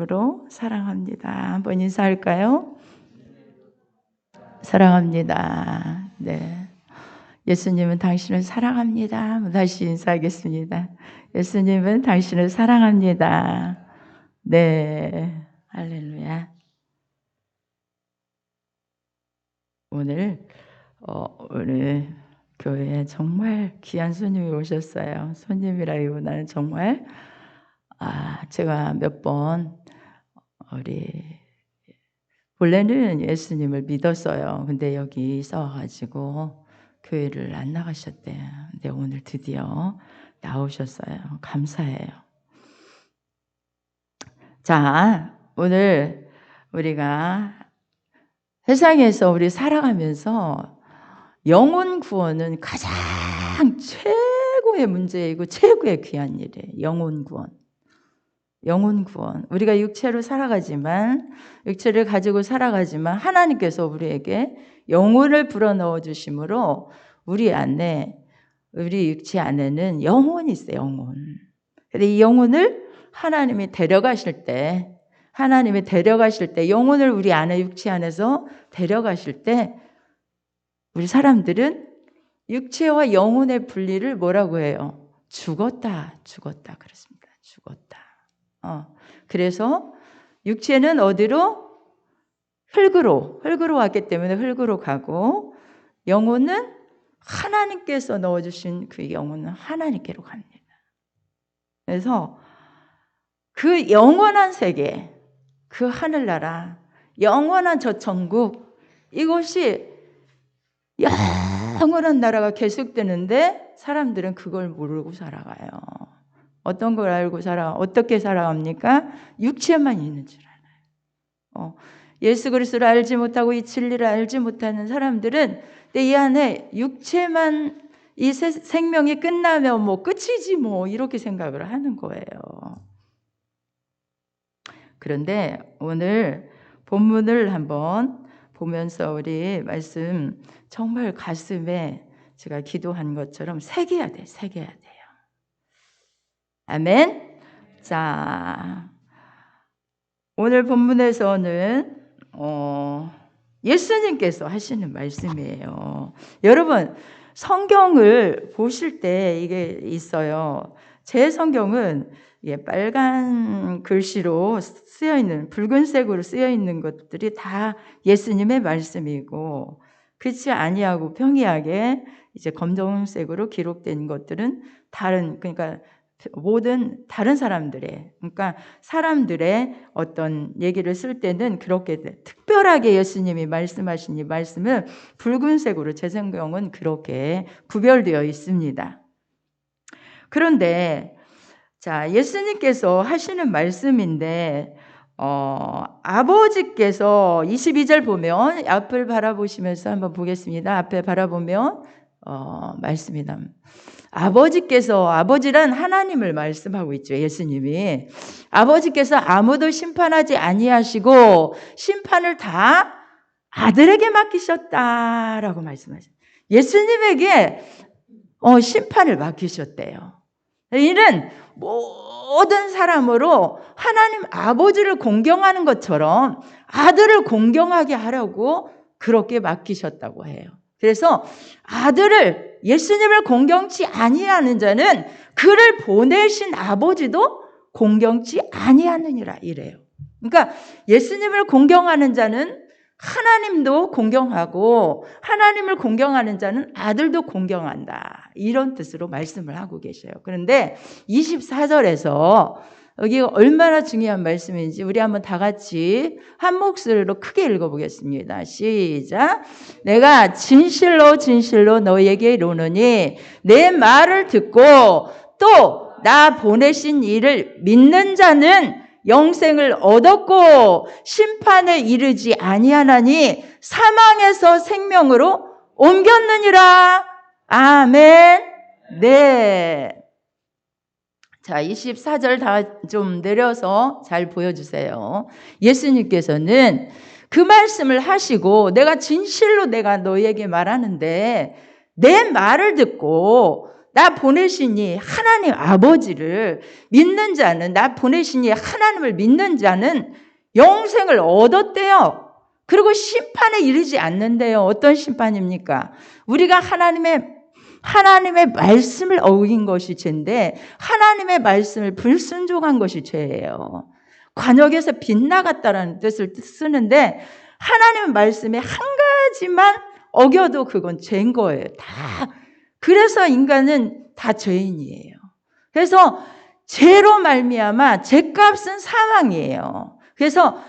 이름으로 사랑합니다. 한번 인사할까요? 사랑합니다. 네. 예수님은 당신을 사랑합니다. 다시 인사하겠습니다. 예수님은 당신을 사랑합니다. 네. 할렐루야. 오늘 교회에 정말 귀한 손님이 오셨어요. 손님이라기보다는 정말 제가 몇 번 원래는 예수님을 믿었어요. 근데 여기 있어가지고 교회를 안 나가셨대요. 근데 오늘 드디어 나오셨어요. 감사해요. 자, 오늘 우리가 세상에서 우리 살아가면서 영혼 구원은 가장 최고의 문제이고 최고의 귀한 일이에요. 영혼 구원. 영혼 구원. 우리가 육체로 살아가지만, 육체를 가지고 살아가지만 하나님께서 우리에게 영혼을 불어넣어 주심으로 우리 육체 안에는 영혼이 있어요. 영혼. 근데 이 영혼을 하나님이 데려가실 때, 영혼을 우리 안에 육체 안에서 데려가실 때 우리 사람들은 육체와 영혼의 분리를 뭐라고 해요? 죽었다 그렇습니다. 죽었다. 그래서 육체는 어디로? 흙으로 왔기 때문에 흙으로 가고, 영혼은 하나님께서 넣어주신 그 영혼은 하나님께로 갑니다. 그래서 그 영원한 세계, 그 하늘나라, 영원한 저 천국, 이것이 영원한 나라가 계속되는데 사람들은 그걸 모르고 살아가요. 어떤 걸 알고 어떻게 살아갑니까? 육체만 있는 줄 알아요. 예수 그리스도를 알지 못하고 이 진리를 알지 못하는 사람들은 이 안에 육체만, 이 생명이 끝나면 뭐 끝이지 뭐 이렇게 생각을 하는 거예요. 그런데 오늘 본문을 한번 보면서 우리 말씀 정말 가슴에 제가 기도한 것처럼 새겨야 돼요. 아멘. 자, 오늘 본문에서는 예수님께서 하시는 말씀이에요. 여러분, 성경을 보실 때 이게 있어요. 제 성경은 빨간 글씨로 쓰여 있는, 붉은색으로 쓰여 있는 것들이 다 예수님의 말씀이고, 그렇지 아니하고 평이하게 이제 검정색으로 기록된 것들은 그러니까 모든 다른 사람들의, 그러니까 사람들의 어떤 얘기를 쓸 때는 그렇게 특별하게 예수님이 말씀하신 이 말씀은 붉은색으로, 제 성경은 그렇게 구별되어 있습니다. 그런데 자, 예수님께서 하시는 말씀인데 아버지께서 22절 보면, 앞을 바라보시면서 한번 보겠습니다. 앞에 바라보면 말씀이다. 아버지란 하나님을 말씀하고 있죠. 예수님이 아버지께서 아무도 심판하지 아니하시고 심판을 다 아들에게 맡기셨다라고 말씀하셨어요. 예수님에게 심판을 맡기셨대요. 이는 모든 사람으로 하나님 아버지를 공경하는 것처럼 아들을 공경하게 하려고 그렇게 맡기셨다고 해요. 그래서 예수님을 공경치 아니하는 자는 그를 보내신 아버지도 공경치 아니하느니라 이래요. 그러니까 예수님을 공경하는 자는 하나님도 공경하고, 하나님을 공경하는 자는 아들도 공경한다, 이런 뜻으로 말씀을 하고 계셔요. 그런데 24절에서 여기 얼마나 중요한 말씀인지 우리 한번 다 같이 한 목소리로 크게 읽어보겠습니다. 시작. 내가 진실로 너희에게 이르노니 내 말을 듣고 또 나 보내신 이를 믿는 자는 영생을 얻었고 심판에 이르지 아니하나니 사망에서 생명으로 옮겼느니라. 아멘. 네. 자, 24절 다 좀 내려서 잘 보여주세요. 예수님께서는 그 말씀을 하시고, 내가 진실로 내가 너희에게 말하는데 내 말을 듣고 나 보내신 이 하나님 아버지를 믿는 자는, 나 보내신 이 하나님을 믿는 자는 영생을 얻었대요. 그리고 심판에 이르지 않는데요. 어떤 심판입니까? 우리가 하나님의 말씀을 어긴 것이 죄인데 하나님의 말씀을 불순종한 것이 죄예요. 관역에서 빗나갔다라는 뜻을 쓰는데 하나님의 말씀에 한 가지만 어겨도 그건 죄인 거예요. 다. 그래서 인간은 다 죄인이에요. 그래서 죄로 말미암아 죄값은 사망이에요. 그래서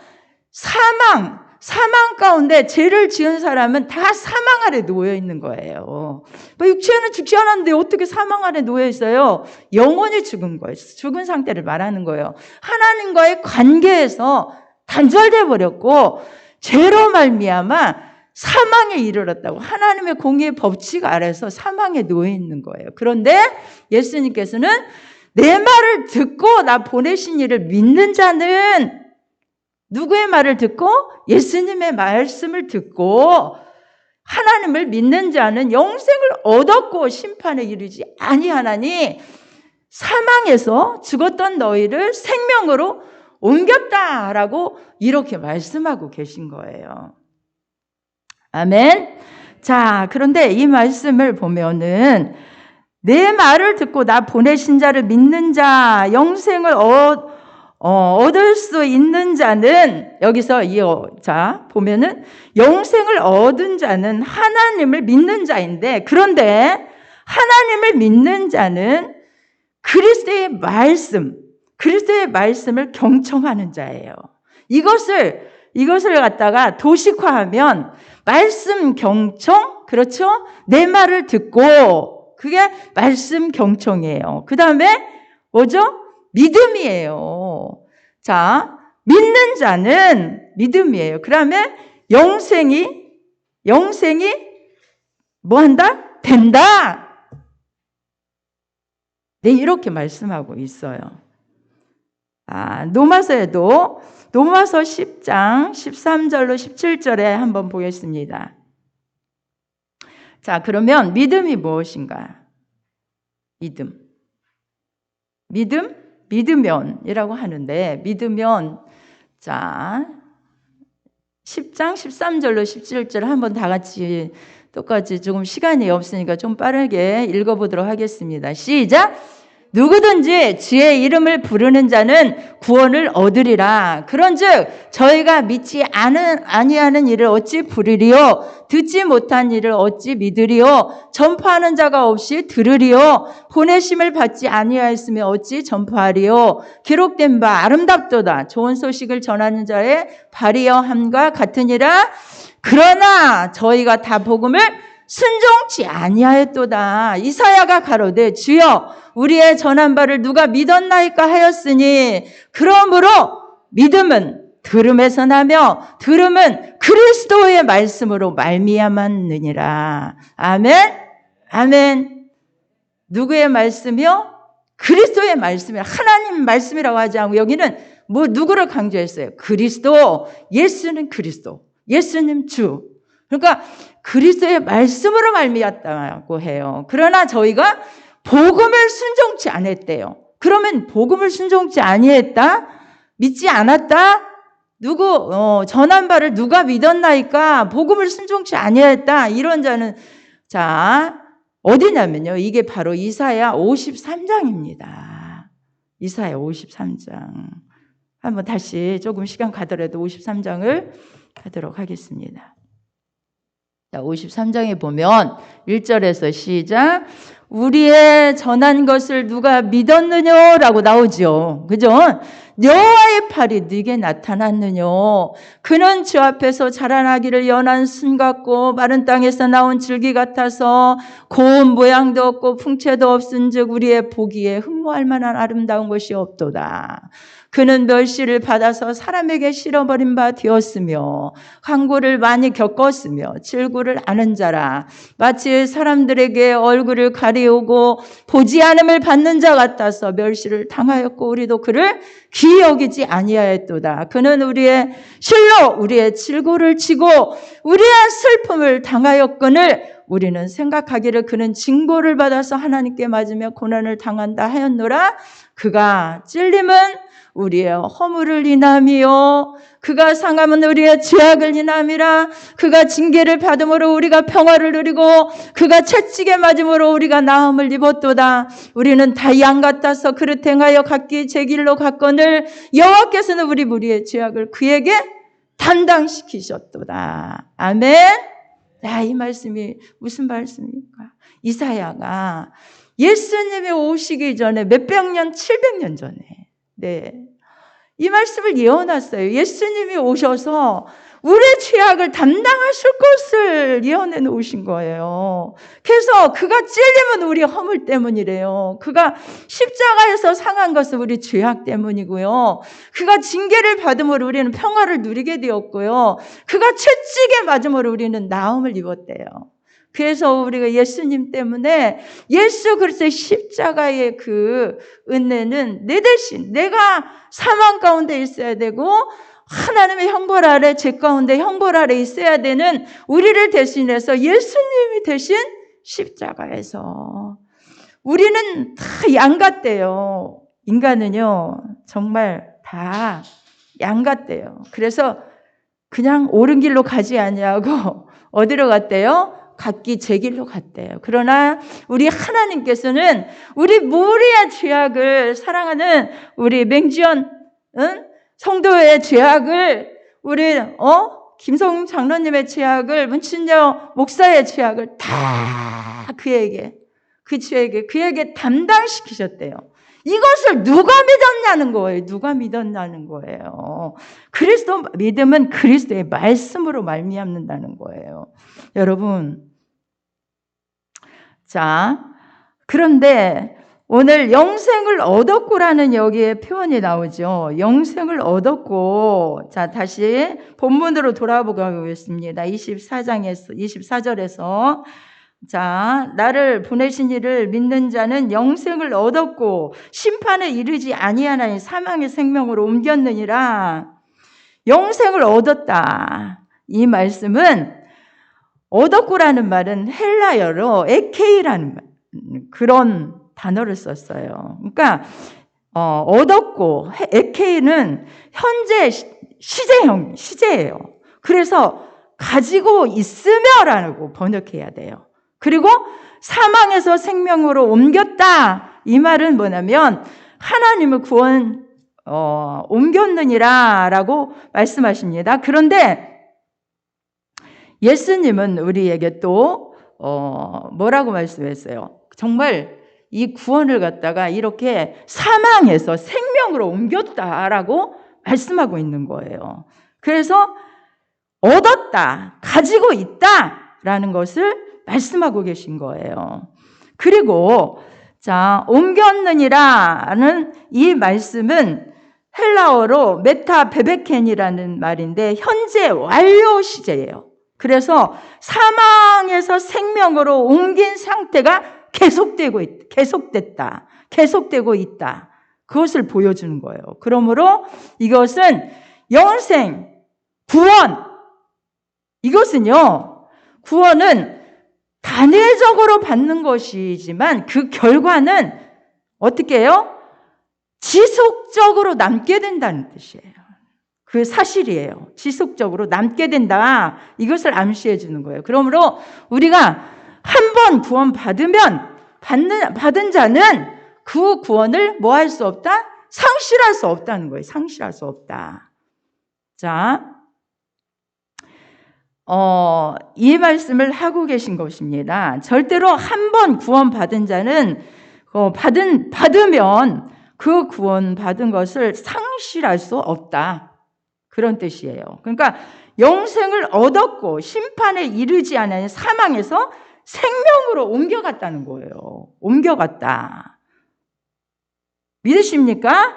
사망 가운데 죄를 지은 사람은 다 사망 아래 놓여 있는 거예요. 육체는 죽지 않았는데 어떻게 사망 아래 놓여 있어요? 영원히 죽은 거예요. 죽은 상태를 말하는 거예요. 하나님과의 관계에서 단절돼 버렸고 죄로 말미암아 사망에 이르렀다고. 하나님의 공의의 법칙 아래서 사망에 놓여 있는 거예요. 그런데 예수님께서는 내 말을 듣고 나 보내신 이를 믿는 자는, 누구의 말을 듣고? 예수님의 말씀을 듣고 하나님을 믿는 자는 영생을 얻었고 심판에 이르지 아니하나니 사망에서 죽었던 너희를 생명으로 옮겼다라고 이렇게 말씀하고 계신 거예요. 아멘. 자, 그런데 이 말씀을 보면은 내 말을 듣고 나 보내신 자를 믿는 자, 영생을 얻을 수 있는 자는, 여기서 자, 보면은 영생을 얻은 자는 하나님을 믿는 자인데, 그런데 하나님을 믿는 자는 그리스도의 말씀을 경청하는 자예요. 이것을 갖다가 도식화하면 말씀 경청, 그렇죠? 내 말을 듣고, 그게 말씀 경청이에요. 그 다음에 뭐죠? 믿음이에요. 자, 믿는 자는 믿음이에요. 그 다음에 영생이 뭐 한다? 된다. 네, 이렇게 말씀하고 있어요. 로마서에도 로마서 10장 13절로 17절에 한번 보겠습니다. 자, 그러면 믿음이 무엇인가? 믿으면이라고 하는데, 믿으면, 자, 10장 13절로 17절 한번 다 같이 똑같이, 조금 시간이 없으니까 좀 빠르게 읽어보도록 하겠습니다. 시작! 누구든지 주의 이름을 부르는 자는 구원을 얻으리라. 그런즉 저희가 믿지 아니하는 일을 어찌 부르리요? 듣지 못한 일을 어찌 믿으리요? 전파하는 자가 없이 들으리요? 보내심을 받지 아니하였으면 어찌 전파하리요? 기록된 바 아름답도다. 좋은 소식을 전하는 자의 발이여함과 같으니라. 그러나 저희가 다 복음을 순종치 아니하였도다. 이사야가 가로되 주여 우리의 전한 바를 누가 믿었나이까 하였으니, 그러므로 믿음은 들음에서 나며 들음은 그리스도의 말씀으로 말미암았느니라. 아멘. 아멘. 누구의 말씀이요? 그리스도의 말씀이라. 하나님 말씀이라고 하지 않고 여기는 누구를 강조했어요? 그리스도. 예수는 그리스도. 예수님 주. 그러니까 그리스도의 말씀으로 말미암았다고 해요. 그러나 저희가 복음을 순종치 않았대요. 그러면 복음을 순종치 아니했다? 믿지 않았다? 전한 바를 누가 믿었나이까? 복음을 순종치 아니했다? 이런 자는, 자, 어디냐면요. 이게 바로 이사야 53장입니다. 이사야 53장. 한번 다시 조금 시간 가더라도 53장을 하도록 하겠습니다. 자, 53장에 보면 1절에서 시작. 우리의 전한 것을 누가 믿었느냐라고 나오죠. 그죠? 여호와의 팔이 네게 나타났느냐. 그는 주 앞에서 자라나기를 연한 순 같고 마른 땅에서 나온 줄기 같아서 고운 모양도 없고 풍채도 없은즉 우리의 보기에 흠모할 만한 아름다운 것이 없도다. 그는 멸시를 받아서 사람에게 실어버린 바 되었으며 항구를 많이 겪었으며 질구를 아는 자라. 마치 사람들에게 얼굴을 가리우고 보지 않음을 받는 자 같아서 멸시를 당하였고 우리도 그를 귀히 여기지 아니하였도다. 그는 우리의 실로 우리의 질구를 치고 우리의 슬픔을 당하였거늘 우리는 생각하기를 그는 징벌을 받아서 하나님께 맞으며 고난을 당한다 하였노라. 그가 찔림은 우리의 허물을 인함이요 그가 상함은 우리의 죄악을 인함이라. 그가 징계를 받음으로 우리가 평화를 누리고 그가 채찍에 맞음으로 우리가 나음을 입었도다. 우리는 다 양 같아서 그릇 행하여 각기 제 길로 갔거늘 여호와께서는 우리 무리의 죄악을 그에게 담당시키셨도다. 아멘. 야, 이 말씀이 무슨 말씀입니까? 이사야가 예수님이 오시기 전에 몇백 년, 700년 전에 이 말씀을 예언했어요. 예수님이 오셔서 우리의 죄악을 담당하실 것을 예언해 놓으신 거예요. 그래서 그가 찔림은 우리 허물 때문이래요. 그가 십자가에서 상한 것은 우리 죄악 때문이고요. 그가 징계를 받음으로 우리는 평화를 누리게 되었고요. 그가 채찍에 맞음으로 우리는 나음을 입었대요. 그래서 우리가 예수님 때문에 예수 그리스도의 십자가의 그 은혜는 내 대신 내가 사망 가운데 있어야 되고 하나님의 형벌 아래 죄 가운데 형벌 아래 있어야 되는 우리를 대신해서 예수님이 대신 십자가에서 우리는 다 양 같대요. 인간은요 정말 다 양 같대요. 그래서 그냥 옳은 길로 가지 아니하고 어디로 갔대요? 각기 제 길로 갔대요. 그러나 우리 하나님께서는 우리 무리의 죄악을 사랑하는 우리 맹지연 성도의 죄악을 우리 김성 장로님의 죄악을 문친여 목사의 죄악을 다 그에게 담당시키셨대요. 이것을 누가 믿었냐는 거예요. 누가 믿었냐는 거예요. 그리스도 믿음은 그리스도의 말씀으로 말미암는다는 거예요. 여러분, 자, 그런데 오늘 영생을 얻었고라는 여기에 표현이 나오죠. 영생을 얻었고, 자, 다시 본문으로 돌아보겠습니다. 24절에서 자, 나를 보내신 이를 믿는 자는 영생을 얻었고 심판에 이르지 아니하나니 사망의 생명으로 옮겼느니라. 영생을 얻었다. 이 말씀은 얻었고라는 말은 헬라어로 에케이라는 그런 단어를 썼어요. 그러니까 얻었고 에케이는 현재 시제예요. 그래서 가지고 있으며라고 번역해야 돼요. 그리고 사망에서 생명으로 옮겼다. 이 말은 뭐냐면 하나님의 구원 옮겼느니라 라고 말씀하십니다. 그런데 예수님은 우리에게 또 뭐라고 말씀했어요? 정말 이 구원을 갖다가 이렇게 사망에서 생명으로 옮겼다라고 말씀하고 있는 거예요. 그래서 얻었다, 가지고 있다라는 것을 말씀하고 계신 거예요. 그리고 자, 옮겼느니라는 이 말씀은 헬라어로 메타베베켄이라는 말인데 현재 완료 시제예요. 그래서 사망에서 생명으로 옮긴 상태가 계속되고 있다. 그것을 보여주는 거예요. 그러므로 이것은 영생, 구원, 이것은요, 구원은 단회적으로 받는 것이지만 그 결과는 어떻게 해요? 지속적으로 남게 된다는 뜻이에요. 그 사실이에요. 지속적으로 남게 된다. 이것을 암시해 주는 거예요. 그러므로 우리가 한 번 구원 받은 자는 그 구원을 뭐 할 수 없다? 상실할 수 없다는 거예요. 상실할 수 없다. 자, 이 말씀을 하고 계신 것입니다. 절대로 한 번 구원 받은 자는 받으면 그 구원 받은 것을 상실할 수 없다. 그런 뜻이에요. 그러니까 영생을 얻었고 심판에 이르지 않은 사망에서 생명으로 옮겨갔다는 거예요. 옮겨갔다. 믿으십니까?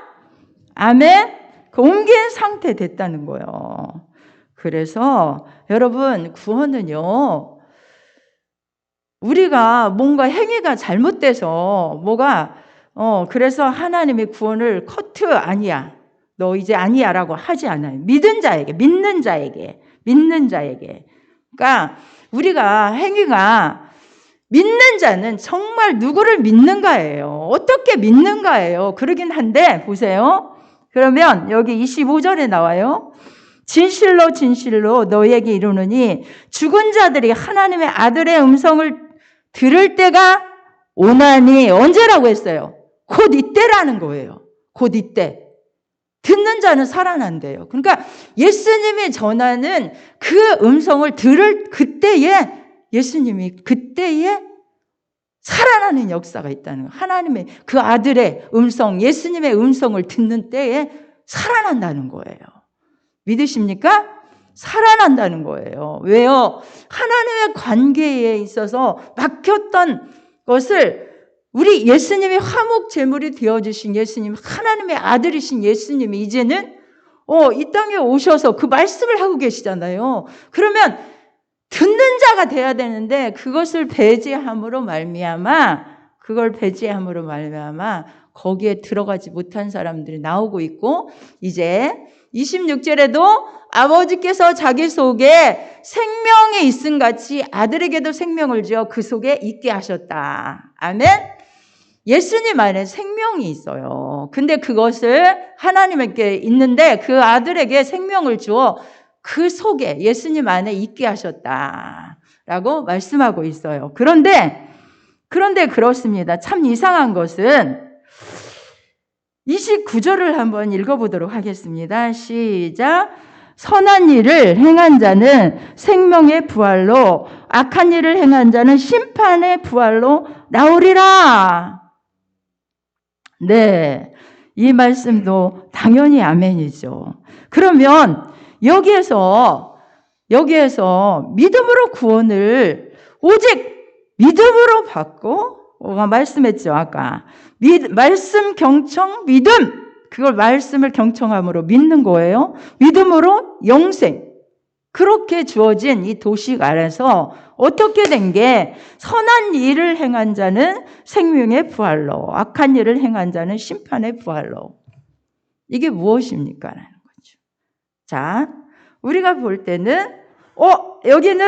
아멘? 그 옮긴 상태 됐다는 거예요. 그래서 여러분 구원은요. 우리가 뭔가 행위가 잘못돼서 그래서 하나님의 구원을 커트 아니야. 너 이제 아니야 라고 하지 않아요. 믿는 자에게. 그러니까 우리가 행위가 믿는 자는 정말 누구를 믿는가예요. 어떻게 믿는가예요. 그러긴 한데 보세요. 그러면 여기 25절에 나와요. 진실로 진실로 너희에게 이르노니 죽은 자들이 하나님의 아들의 음성을 들을 때가 오나니 언제라고 했어요? 곧 이때라는 거예요. 곧 이때. 듣는 자는 살아난대요. 그러니까 예수님이 전하는 그 음성을 들을 그때에 예수님이 그때에 살아나는 역사가 있다는 거예요. 하나님의 그 아들의 음성, 예수님의 음성을 듣는 때에 살아난다는 거예요. 믿으십니까? 살아난다는 거예요. 왜요? 하나님의 관계에 있어서 막혔던 것을 우리 예수님이 화목 제물이 되어주신 예수님, 하나님의 아들이신 예수님이 이제는 이 땅에 오셔서 그 말씀을 하고 계시잖아요. 그러면 듣는 자가 돼야 되는데 그것을 배제함으로 말미암아 거기에 들어가지 못한 사람들이 나오고 있고 이제 26절에도 아버지께서 자기 속에 생명이 있음 같이 아들에게도 생명을 주어 그 속에 있게 하셨다. 아멘. 예수님 안에 생명이 있어요. 근데 그것을 하나님께 있는데 그 아들에게 생명을 주어 그 속에 예수님 안에 있게 하셨다라고 말씀하고 있어요. 그런데 그렇습니다. 참 이상한 것은 29절을 한번 읽어보도록 하겠습니다. 시작. 선한 일을 행한 자는 생명의 부활로 악한 일을 행한 자는 심판의 부활로 나오리라. 네, 이 말씀도 당연히 아멘이죠. 그러면 여기에서 믿음으로 구원을 오직 믿음으로 받고 말씀했죠 아까 말씀 경청 믿음 그걸 말씀을 경청함으로 믿는 거예요. 믿음으로 영생 그렇게 주어진 이 도식 아래서 어떻게 된 게 선한 일을 행한 자는 생명의 부활로 악한 일을 행한 자는 심판의 부활로 이게 무엇입니까? 라는 거죠. 자, 우리가 볼 때는 여기는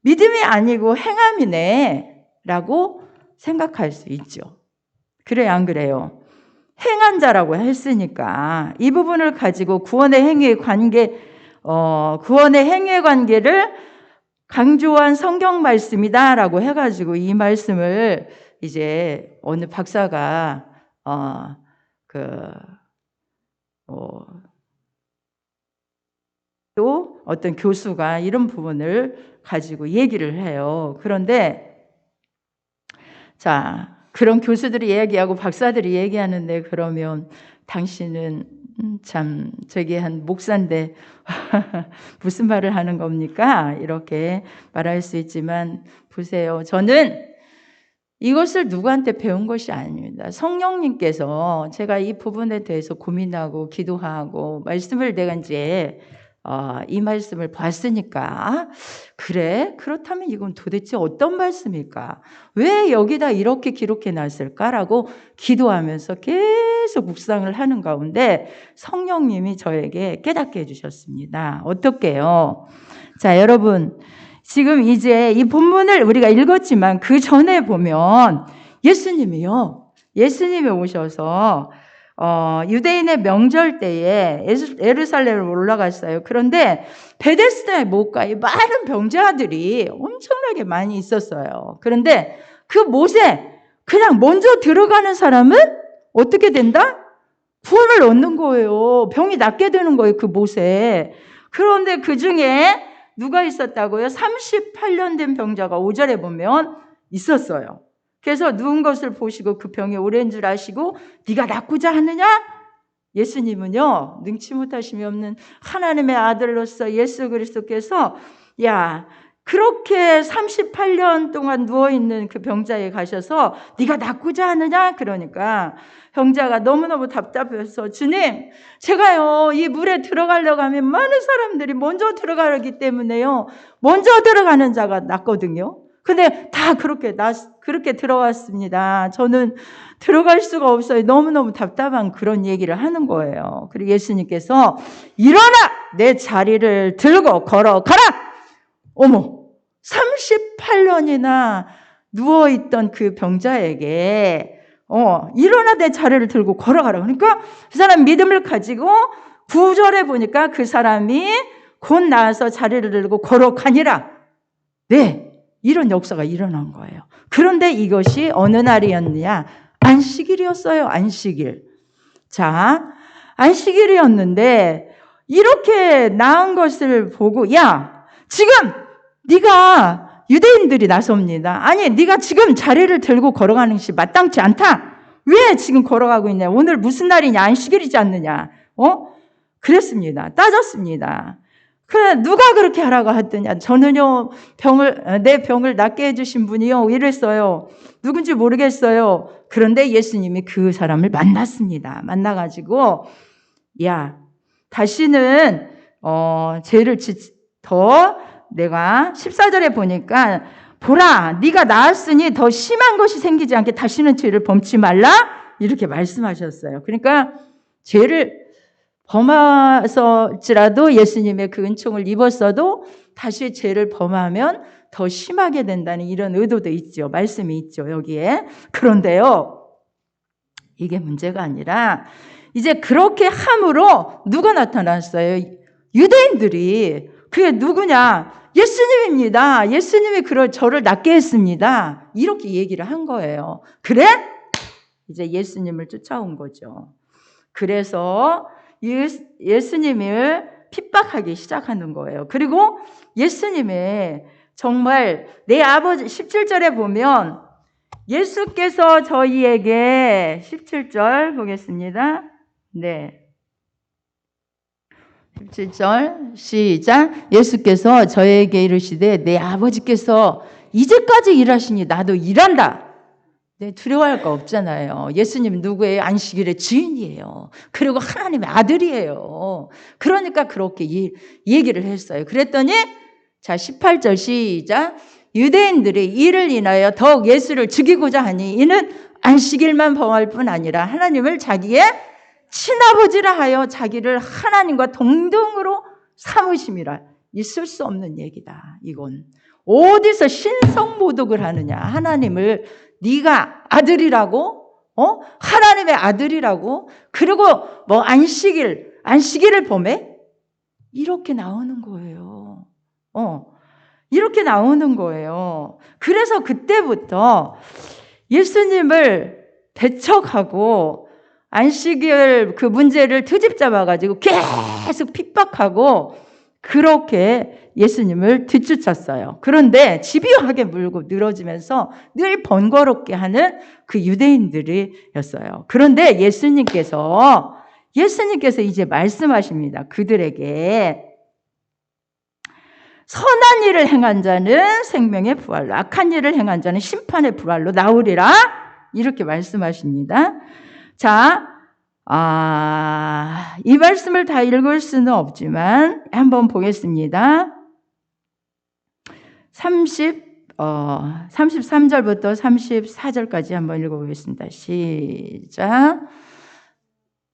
믿음이 아니고 행함이네 라고 생각할 수 있죠. 그래요, 안 그래요? 행한 자라고 했으니까 이 부분을 가지고 구원의 행위의 관계를 강조한 성경 말씀이다라고 해가지고 이 말씀을 이제 어느 박사가 또 어떤 교수가 이런 부분을 가지고 얘기를 해요. 그런데 자, 그런 교수들이 얘기하고 박사들이 얘기하는데 그러면 당신은 참 저기 한 목사인데 무슨 말을 하는 겁니까? 이렇게 말할 수 있지만 보세요. 저는 이것을 누구한테 배운 것이 아닙니다. 성령님께서 제가 이 부분에 대해서 고민하고 기도하고 말씀을 내가 이제 이 말씀을 봤으니까 그래? 그렇다면 이건 도대체 어떤 말씀일까? 왜 여기다 이렇게 기록해 놨을까라고 기도하면서 계속 묵상을 하는 가운데 성령님이 저에게 깨닫게 해주셨습니다. 어떻게요? 자, 여러분 지금 이제 이 본문을 우리가 읽었지만 그 전에 보면 예수님이 오셔서 유대인의 명절 때에 예루살렘을 올라갔어요. 그런데 베데스다의 못가에 많은 병자들이 엄청나게 많이 있었어요. 그런데 그 못에 그냥 먼저 들어가는 사람은 어떻게 된다? 구원을 얻는 거예요. 병이 낫게 되는 거예요. 그 못에. 그런데 그 중에 누가 있었다고요? 38년 된 병자가 5절에 보면 있었어요. 그래서 누운 것을 보시고 그 병이 오랜 줄 아시고 네가 낫고자 하느냐? 예수님은요. 능치 못하심이 없는 하나님의 아들로서 예수 그리스도께서 그렇게 38년 동안 누워있는 그 병자에 가셔서 네가 낫고자 하느냐? 그러니까 병자가 너무너무 답답해서 주님 제가요 이 물에 들어가려고 하면 많은 사람들이 먼저 들어가기 때문에요 먼저 들어가는 자가 낫거든요. 근데 다 그렇게 들어왔습니다. 저는 들어갈 수가 없어요. 너무너무 답답한 그런 얘기를 하는 거예요. 그리고 예수님께서 일어나 내 자리를 들고 걸어가라. 어머, 38년이나 누워있던 그 병자에게 일어나 내 자리를 들고 걸어가라. 그러니까 그 사람 믿음을 가지고 9절에 보니까 그 사람이 곧 나와서 자리를 들고 걸어가니라. 네, 이런 역사가 일어난 거예요. 그런데 이것이 어느 날이었느냐? 안식일이었어요. 안식일. 자, 안식일이었는데 이렇게 나은 것을 보고, 야, 지금 네가 유대인들이 나섭니다. 아니, 네가 지금 자리를 들고 걸어가는 것이 마땅치 않다. 왜 지금 걸어가고 있냐? 오늘 무슨 날이냐? 안식일이지 않느냐? 그랬습니다. 따졌습니다. 그래, 누가 그렇게 하라고 했더냐? 저는요, 내 병을 낫게 해주신 분이요, 이랬어요. 누군지 모르겠어요. 그런데 예수님이 그 사람을 만났습니다. 만나가지고, 야, 다시는, 죄를 더 내가 14절에 보니까, 보라, 네가 나았으니 더 심한 것이 생기지 않게 다시는 죄를 범치 말라? 이렇게 말씀하셨어요. 그러니까, 죄를 범하서지라도 예수님의 그 은총을 입었어도 다시 죄를 범하면 더 심하게 된다는 이런 의도도 있죠. 말씀이 있죠, 여기에. 그런데요, 이게 문제가 아니라 이제 그렇게 함으로 누가 나타났어요? 유대인들이. 그게 누구냐? 예수님입니다. 예수님이 저를 낫게 했습니다. 이렇게 얘기를 한 거예요. 그래? 이제 예수님을 쫓아온 거죠. 그래서 예수님을 핍박하기 시작하는 거예요. 그리고 예수님의 정말 내 아버지 17절에 보면 예수께서 저희에게 17절 보겠습니다. 네. 17절 시작. 예수께서 저에게 이르시되 내 아버지께서 이제까지 일하시니 나도 일한다. 네, 두려워할 거 없잖아요. 예수님 누구예요? 안식일의 주인이에요. 그리고 하나님의 아들이에요. 그러니까 그렇게 얘기를 했어요. 그랬더니 자 18절 시작. 유대인들이 이를 인하여 더욱 예수를 죽이고자 하니 이는 안식일만 범할 뿐 아니라 하나님을 자기의 친아버지라 하여 자기를 하나님과 동등으로 삼으심이라. 있을 수 없는 얘기다. 이건 어디서 신성모독을 하느냐. 하나님을 네가 아들이라고? 하나님의 아들이라고? 그리고 뭐 안식일을 범해? 이렇게 나오는 거예요. 이렇게 나오는 거예요. 그래서 그때부터 예수님을 배척하고 안식일 그 문제를 트집 잡아가지고 계속 핍박하고 그렇게 예수님을 뒤쫓았어요. 그런데 집요하게 물고 늘어지면서 늘 번거롭게 하는 그 유대인들이었어요. 그런데 예수님께서 이제 말씀하십니다. 그들에게 선한 일을 행한 자는 생명의 부활로, 악한 일을 행한 자는 심판의 부활로 나오리라. 이렇게 말씀하십니다. 자, 이 말씀을 다 읽을 수는 없지만 한번 보겠습니다. 33절부터 34절까지 한번 읽어보겠습니다. 시작.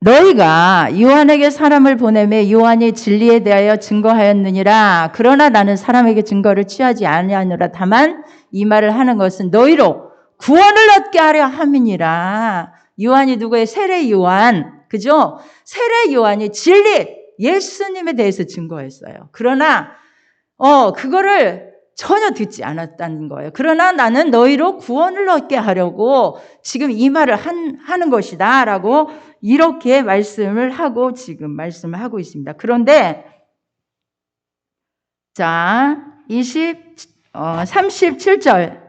너희가 요한에게 사람을 보내매 요한이 진리에 대하여 증거하였느니라. 그러나 나는 사람에게 증거를 취하지 아니하노라. 다만 이 말을 하는 것은 너희로 구원을 얻게 하려 함이니라. 요한이 누구예요? 세례 요한. 그죠? 세례 요한이 진리, 예수님에 대해서 증거했어요. 그러나, 그거를 전혀 듣지 않았다는 거예요. 그러나 나는 너희로 구원을 얻게 하려고 지금 이 말을 하는 것이다. 라고 이렇게 말씀을 하고 지금 말씀을 하고 있습니다. 그런데, 자, 37절.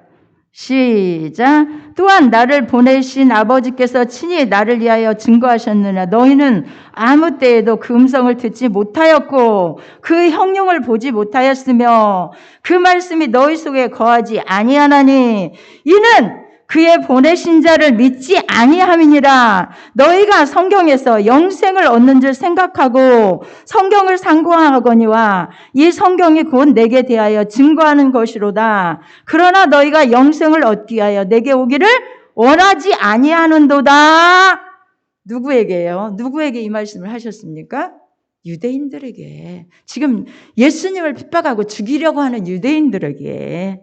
시작. 또한 나를 보내신 아버지께서 친히 나를 위하여 증거하셨느냐. 너희는 아무 때에도 그 음성을 듣지 못하였고 그 형용을 보지 못하였으며 그 말씀이 너희 속에 거하지 아니하나니 이는 그의 보내신 자를 믿지 아니함이니라. 너희가 성경에서 영생을 얻는 줄 생각하고 성경을 상고하거니와 이 성경이 곧 내게 대하여 증거하는 것이로다. 그러나 너희가 영생을 얻기 위하여 내게 오기를 원하지 아니하는도다. 누구에게요? 누구에게 이 말씀을 하셨습니까? 유대인들에게, 지금 예수님을 핍박하고 죽이려고 하는 유대인들에게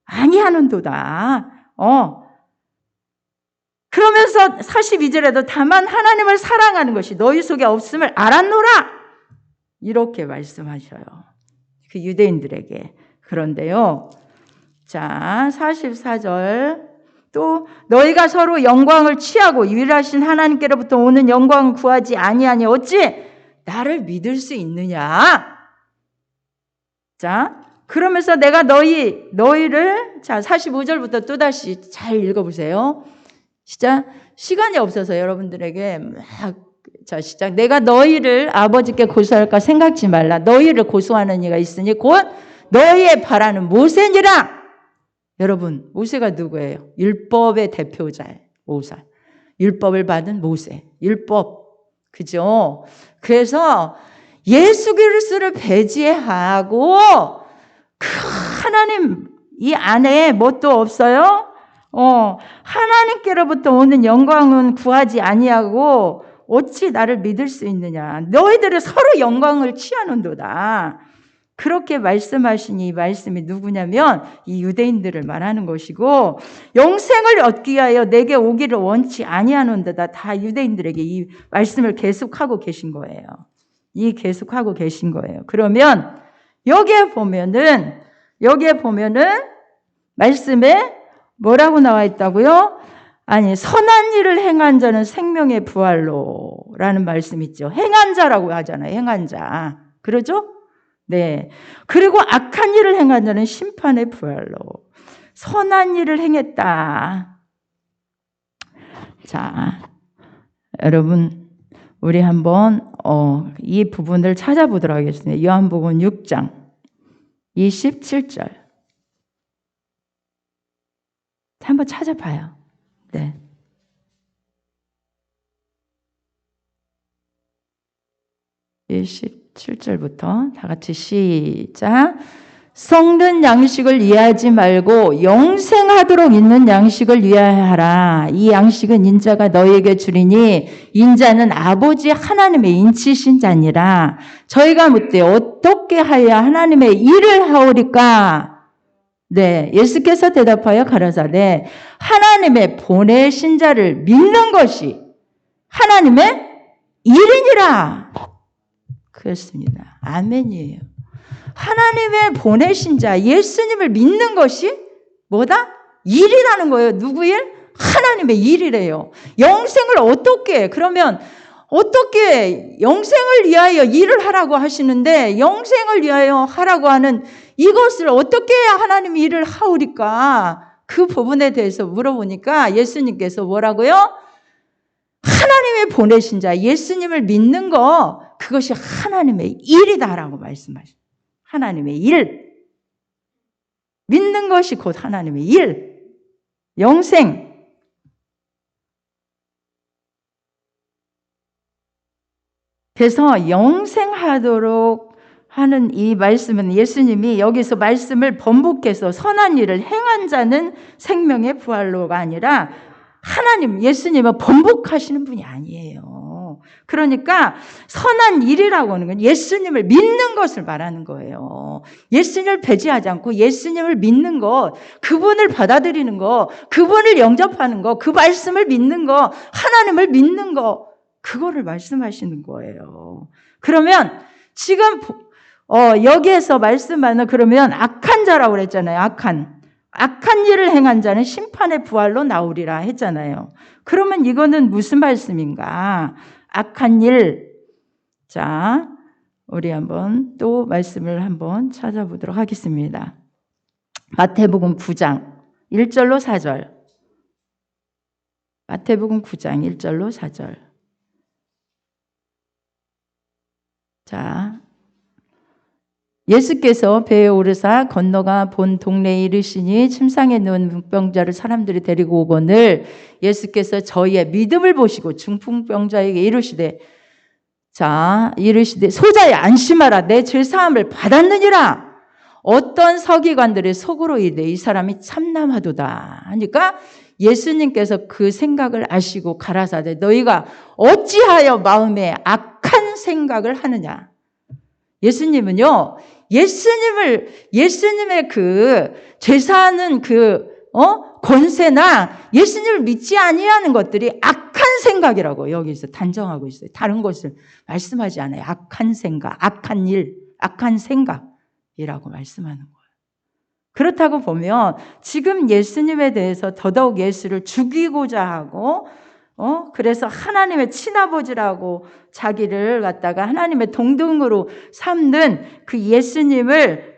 아니하는도다. 그러면서 42절에도 다만 하나님을 사랑하는 것이 너희 속에 없음을 알았노라. 이렇게 말씀하셔요. 그 유대인들에게. 그런데요. 자, 44절. 또 너희가 서로 영광을 취하고 유일하신 하나님께로부터 오는 영광을 구하지 아니하니 어찌 나를 믿을 수 있느냐? 자, 그러면서 내가 너희를, 자, 45절부터 또다시 잘 읽어보세요. 진짜 시간이 없어서 여러분들에게 자, 시작. 내가 너희를 아버지께 고소할까 생각지 말라. 너희를 고소하는 이가 있으니 곧 너희의 바라는 모세니라. 여러분, 모세가 누구예요? 율법의 대표자예요. 모세. 율법을 받은 모세. 율법. 그죠? 그래서 예수 그리스도를 배제하고 그 하나님 이 안에 뭣도 없어요? 하나님께로부터 오는 영광은 구하지 아니하고 어찌 나를 믿을 수 있느냐. 너희들은 서로 영광을 취하는도다. 그렇게 말씀하신 이 말씀이 누구냐면 이 유대인들을 말하는 것이고, 영생을 얻기 위하여 내게 오기를 원치 아니하는도다. 다 유대인들에게 이 말씀을 계속하고 계신 거예요. 계속하고 계신 거예요. 그러면 여기에 보면은 말씀에 뭐라고 나와 있다고요? 아니, 선한 일을 행한 자는 생명의 부활로라는 말씀 있죠. 행한 자라고 하잖아요. 행한 자. 그러죠? 네. 그리고 악한 일을 행한 자는 심판의 부활로. 선한 일을 행했다. 자, 여러분, 우리 한번 이 부분을 찾아보도록 하겠습니다. 요한복음 6장 27절. 한번 찾아봐요. 네. 네. 17절부터 다 같이 시작. 썩는 양식을 이해하지 말고 영생하도록 있는 양식을 위하여하라. 이 양식은 인자가 너희에게 주리니 인자는 아버지 하나님의 인치신 자니라. 저희가 묻되 어떻게 하여 하나님의 일을 하오리까? 네, 예수께서 대답하여 가라사대 하나님의 보내신 자를 믿는 것이 하나님의 일이니라. 그렇습니다. 아멘이에요. 하나님의 보내신 자, 예수님을 믿는 것이 뭐다? 일이라는 거예요. 누구 일? 하나님의 일이래요. 영생을 어떻게, 그러면 어떻게 영생을 위하여 일을 하라고 하시는데 영생을 위하여 하라고 하는 이것을 어떻게 해야 하나님이 일을 하오리까? 그 부분에 대해서 물어보니까 예수님께서 뭐라고요? 하나님의 보내신 자, 예수님을 믿는 거, 그것이 하나님의 일이다라고 말씀하십니다. 하나님의 일. 믿는 것이 곧 하나님의 일. 영생. 그래서 영생하도록 하는 이 말씀은 예수님이 여기서 말씀을 번복해서 선한 일을 행한 자는 생명의 부활로가 아니라 하나님, 예수님은 번복하시는 분이 아니에요. 그러니까 선한 일이라고 하는 건 예수님을 믿는 것을 말하는 거예요. 예수님을 배제하지 않고 예수님을 믿는 것, 그분을 받아들이는 것, 그분을 영접하는 것, 그 말씀을 믿는 것, 하나님을 믿는 것, 그거를 말씀하시는 거예요. 그러면 지금 여기에서 말씀하는, 그러면 악한 자라고 그랬잖아요. 악한 일을 행한 자는 심판의 부활로 나오리라 했잖아요. 그러면 이거는 무슨 말씀인가? 악한 일. 자, 우리 한번 또 말씀을 한번 찾아보도록 하겠습니다. 마태복음 9장 1절로 4절. 마태복음 9장 1절로 4절. 자, 예수께서 배에 오르사 건너가 본 동네에 이르시니 침상에 누운 문병자를 사람들이 데리고 오거늘 예수께서 저희의 믿음을 보시고 중풍병자에게 이르시되 소자야 안심하라 내 죄사함을 받았느니라. 어떤 서기관들의 속으로 이르되 이 사람이 참남하도다 하니까 예수님께서 그 생각을 아시고 가라사대 너희가 어찌하여 마음에 악한 생각을 하느냐. 예수님은요, 예수님의 그 제사하는 권세나 예수님을 믿지 아니하는 것들이 악한 생각이라고 여기서 단정하고 있어요. 다른 것을 말씀하지 않아요. 악한 생각, 악한 일, 악한 생각이라고 말씀하는 거예요. 그렇다고 보면 지금 예수님에 대해서 더더욱 예수를 죽이고자 하고 그래서 하나님의 친아버지라고 자기를 갖다가 하나님의 동등으로 삼는 그 예수님을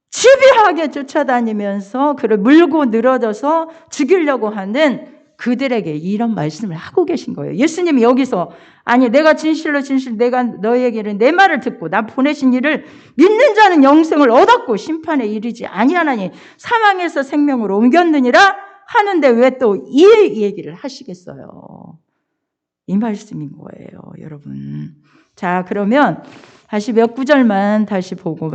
집요하게 쫓아다니면서 그를 물고 늘어져서 죽이려고 하는 그들에게 이런 말씀을 하고 계신 거예요. 예수님이 여기서 아니 내가 진실로 내가 너에게는 내 말을 듣고 나 보내신 이를 믿는 자는 영생을 얻었고 심판에 이르지 아니하나니 사망에서 생명으로 옮겼느니라 하는데 왜 또 이 얘기를 하시겠어요? 이 말씀인 거예요, 여러분. 자, 그러면 다시 몇 구절만 다시 보고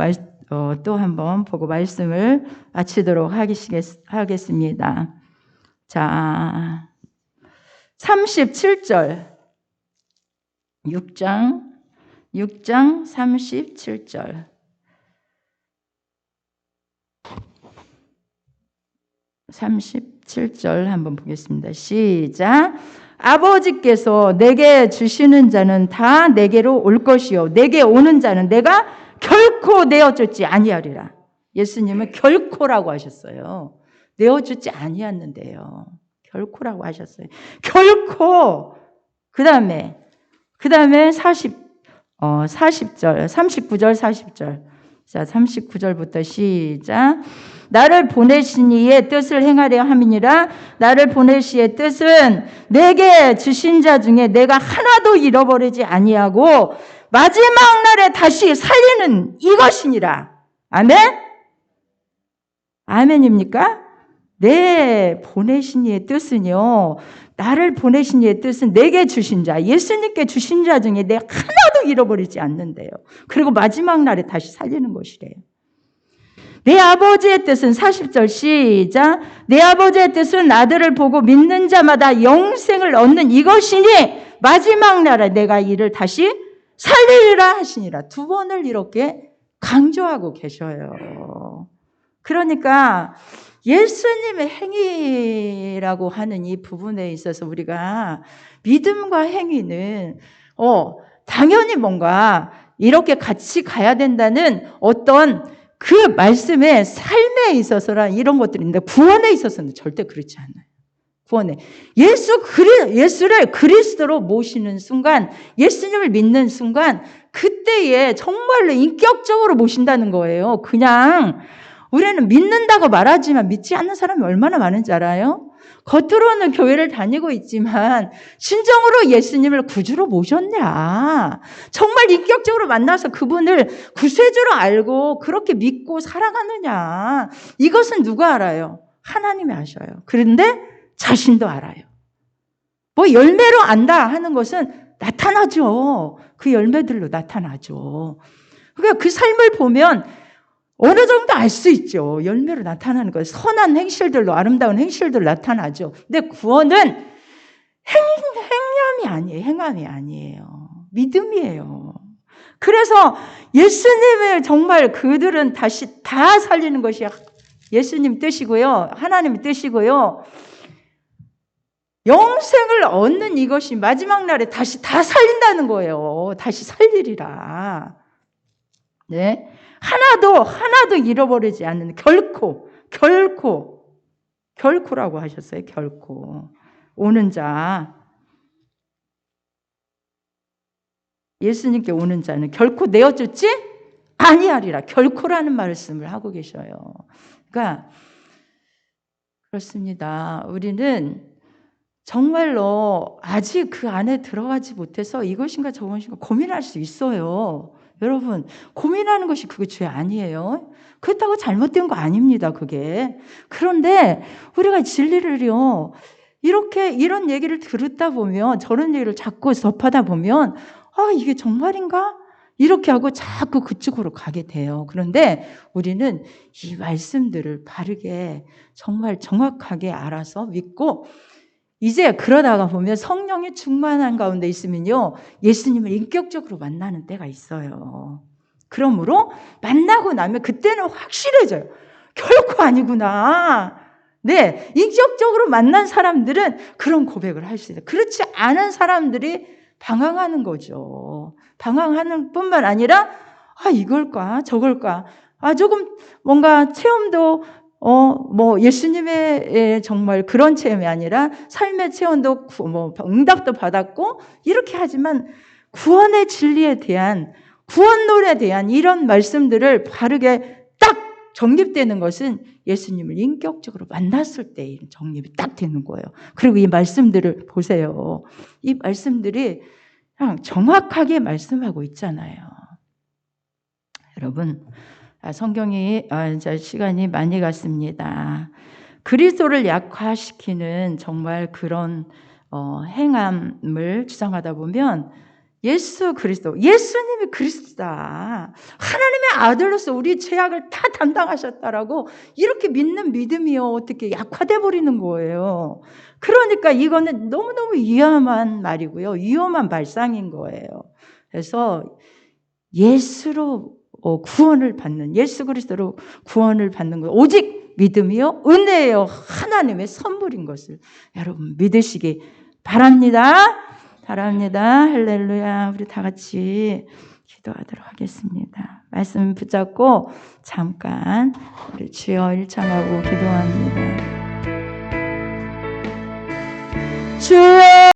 또 한번 보고 말씀을 마치도록 하겠습니다. 자, 37절. 6장 37절. 한번 보겠습니다. 시작. 아버지께서 내게 주시는 자는 다 내게로 올 것이요 내게 오는 자는 내가 결코 내어주지 아니하리라. 예수님은 결코라고 하셨어요. 내어주지 아니했는데요. 결코라고 하셨어요. 결코. 그 다음에 39절 40절. 자, 39절부터 시작. 나를 보내신 이의 뜻을 행하려 함이니라. 나를 보내신 이의 뜻은 내게 주신 자 중에 내가 하나도 잃어버리지 아니하고 마지막 날에 다시 살리는 이것이니라. 아멘? 아멘입니까? 내 보내신 이의 뜻은요. 나를 보내신 이의 뜻은 내게 주신 자, 예수님께 주신 자 중에 내가 하나도 잃어버리지 않는데요. 그리고 마지막 날에 다시 살리는 것이래요. 내 아버지의 뜻은 40절 시작. 내 아버지의 뜻은 아들을 보고 믿는 자마다 영생을 얻는 이것이니 마지막 날에 내가 이를 다시 살리리라 하시니라. 두 번을 이렇게 강조하고 계셔요. 그러니까 예수님의 행위라고 하는 이 부분에 있어서 우리가 믿음과 행위는 당연히 뭔가 이렇게 같이 가야 된다는 어떤 그 말씀의 삶에 있어서란 이런 것들인데 구원에 있어서는 절대 그렇지 않아요. 구원에 예수를 그리스도로 모시는 순간, 예수님을 믿는 순간 그때에 정말로 인격적으로 모신다는 거예요. 그냥 우리는 믿는다고 말하지만 믿지 않는 사람이 얼마나 많은지 알아요? 겉으로는 교회를 다니고 있지만 진정으로 예수님을 구주로 모셨냐? 정말 인격적으로 만나서 그분을 구세주로 알고 그렇게 믿고 살아가느냐? 이것은 누가 알아요? 하나님이 아셔요. 그런데 자신도 알아요. 뭐 열매로 안다 하는 것은 나타나죠. 그 열매들로 나타나죠. 그러니까 그 삶을 보면 어느 정도 알 수 있죠. 열매로 나타나는 거예요. 선한 행실들로, 아름다운 행실들로 나타나죠. 근데 구원은 행함이 아니에요. 믿음이에요. 그래서 예수님을 정말 그들은 다시 다 살리는 것이 예수님 뜻이고요. 하나님 뜻이고요. 영생을 얻는 이것이 마지막 날에 다시 다 살린다는 거예요. 다시 살리리라. 네. 하나도 잃어버리지 않는 결코라고 하셨어요. 결코. 오는 자. 예수님께 오는 자는 결코 내어주지 아니하리라. 결코라는 말씀을 하고 계셔요. 그러니까 그렇습니다. 우리는 정말로 아직 그 안에 들어가지 못해서 이것인가 저것인가 고민할 수 있어요. 여러분, 고민하는 것이 그게 죄 아니에요. 그렇다고 잘못된 거 아닙니다, 그게. 그런데 우리가 진리를요, 이런 얘기를 들었다 보면, 저런 얘기를 자꾸 접하다 보면, 이게 정말인가? 이렇게 하고 자꾸 그쪽으로 가게 돼요. 그런데 우리는 이 말씀들을 바르게 정말 정확하게 알아서 믿고 이제 그러다가 보면 성령의 충만한 가운데 있으면요, 예수님을 인격적으로 만나는 때가 있어요. 그러므로 만나고 나면 그때는 확실해져요. 결코 아니구나. 네, 인격적으로 만난 사람들은 그런 고백을 할 수 있어요. 그렇지 않은 사람들이 방황하는 거죠. 방황하는 뿐만 아니라 이걸까 저걸까, 조금 뭔가 체험도 예수님의 정말 그런 체험이 아니라 삶의 체험도 응답도 받았고 이렇게 하지만 구원의 진리에 대한, 구원론에 대한 이런 말씀들을 바르게 딱 정립되는 것은 예수님을 인격적으로 만났을 때 정립이 딱 되는 거예요. 그리고 이 말씀들을 보세요. 이 말씀들이 그냥 정확하게 말씀하고 있잖아요. 여러분, 성경이 이제 시간이 많이 갔습니다. 그리스도를 약화시키는 정말 그런 행함을 주장하다 보면 예수 그리스도, 예수님이 그리스도다, 하나님의 아들로서 우리 죄악을 다 담당하셨다라고 이렇게 믿는 믿음이요 어떻게 약화돼 버리는 거예요. 그러니까 이거는 너무너무 위험한 말이고요, 위험한 발상인 거예요. 그래서 예수로 구원을 받는, 예수 그리스도로 구원을 받는 것, 오직 믿음이요 은혜요 하나님의 선물인 것을 여러분 믿으시기 바랍니다. 할렐루야. 우리 다 같이 기도하도록 하겠습니다. 말씀 붙잡고 잠깐 우리 주여 일창하고 기도합니다. 주여